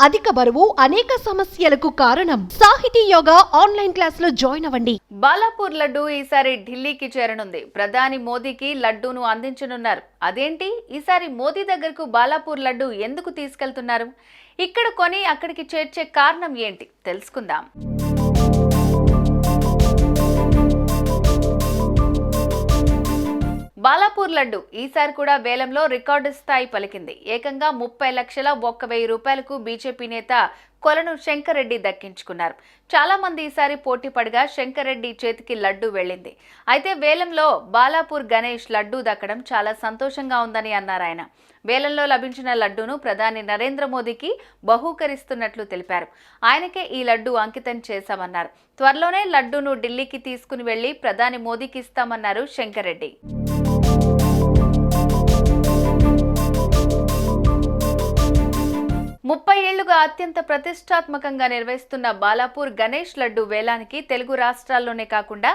అధిక బరువు అనేక సమస్యలకు కారణం. సాహితీ యోగా ఆన్లైన్ క్లాసులో జాయిన్ అవ్వండి. బాలాపూర్ లడ్డు ఈసారి ఢిల్లీకి చేరనుంది. ప్రధాని మోదీకి లడ్డూను అందించనున్నారు. అదేంటి, ఈసారి మోదీ దగ్గరకు బాలాపూర్ లడ్డు ఎందుకు తీసుకెళ్తున్నారు? ఇక్కడ కొని అక్కడికి చేర్చే కారణం ఏంటి తెలుసుకుందాం. బాలాపూర్ లడ్డు ఈసారి కూడా వేలంలో రికార్డు స్థాయి పలికింది. ఏకంగా 30,01,000 రూపాయలకు బీజేపీ నేత కొలను శంకర్ రెడ్డి దక్కించుకున్నారు. చాలా మంది ఈసారి పోటీ పడగా శంకర్ రెడ్డి చేతికి లడ్డు వెళ్ళింది. అయితే వేలంలో బాలాపూర్ గణేష్ లడ్డు దక్కడం చాలా సంతోషంగా ఉందని అన్నారు ఆయన. వేలంలో లభించిన లడ్డూను ప్రధాని నరేంద్ర మోదీకి బహూకరిస్తున్నట్లు తెలిపారు. ఆయనకే ఈ లడ్డు అంకితం చేశామన్నారు. త్వరలోనే లడ్డూను ఢిల్లీకి తీసుకుని వెళ్లి ప్రధాని మోదీకి ఇస్తామన్నారు శంకర్ రెడ్డి. ముప్పై ఏళ్లుగా అత్యంత ప్రతిష్టాత్మకంగా నిర్వహిస్తున్న బాలాపూర్ గణేష్ లడ్డు వేలానికి తెలుగు రాష్ట్రాల్లోనే కాకుండా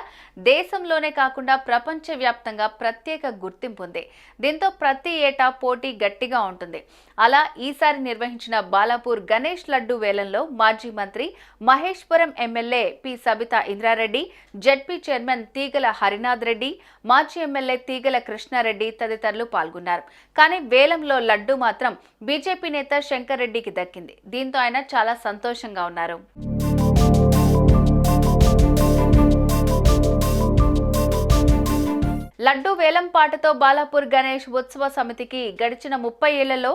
దేశంలోనే కాకుండా ప్రపంచవ్యాప్తంగా ప్రత్యేక గుర్తింపు ఉంది. దీంతో ప్రతి ఏటా పోటీ గట్టిగా ఉంటుంది. అలా ఈసారి నిర్వహించిన బాలాపూర్ గణేష్ లడ్డు వేలంలో మాజీ మంత్రి Maheshwaram MLA P Sabitha Indra Reddy, ZP chairman Teegala Harinath Reddy, మాజీ ఎమ్మెల్యే తీగల కృష్ణారెడ్డి తదితరులు పాల్గొన్నారు. కానీ వేలంలో లడ్డు మాత్రం బీజేపీ నేత శంకర్ రెడ్డికి దక్కింది. దీంతో ఆయన చాలా సంతోషంగా ఉన్నారు. లడ్డు వేలం పాటతో బాలాపూర్ గణేష్ ఉత్సవ సమితికి గడిచిన 30 ఏళ్లలో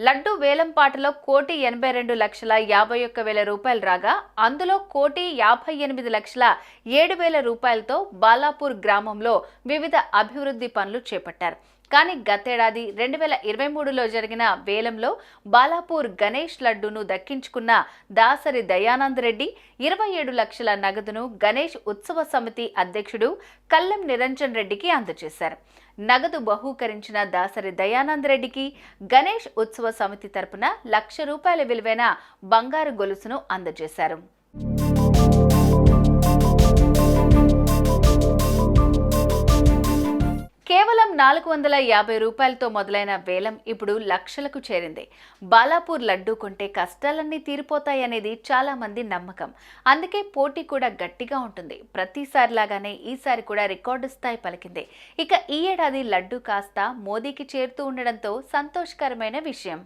లడ్డు వేలం పాటలో 1,82,51,000 రూపాయలు రాగా అందులో 1,58,07,000 రూపాయలతో బాలాపూర్ గ్రామంలో వివిధ అభివృద్ధి పనులు చేపట్టారు. కానీ గతేడాది 2023లో జరిగిన వేలంలో బాలాపూర్ గణేష్ లడ్డూను దక్కించుకున్న దాసరి దయానంద్ రెడ్డి 27 లక్షల నగదును గణేష్ ఉత్సవ సమితి అధ్యక్షుడు కల్లెం నిరంజన్ రెడ్డికి అందజేశారు. నగదు బహూకరించిన దాసరి దయానంద్ రెడ్డికి గణేష్ ఉత్సవ సమితి తరపున ₹1,00,000 విలువైన బంగారు గొలుసును అందజేశారు. కేవలం ₹450 మొదలైన వేలం ఇప్పుడు లక్షలకు చేరింది. బాలాపూర్ లడ్డూ కొంటే కష్టాలన్నీ తీరిపోతాయనేది చాలా మంది నమ్మకం. అందుకే పోటీ కూడా గట్టిగా ఉంటుంది. ప్రతిసారిలాగానే ఈసారి కూడా రికార్డు స్థాయి పలికింది. ఇక ఈ ఏడాది లడ్డూ కాస్త మోదీకి చేరుతూ ఉండడంతో సంతోషకరమైన విషయం.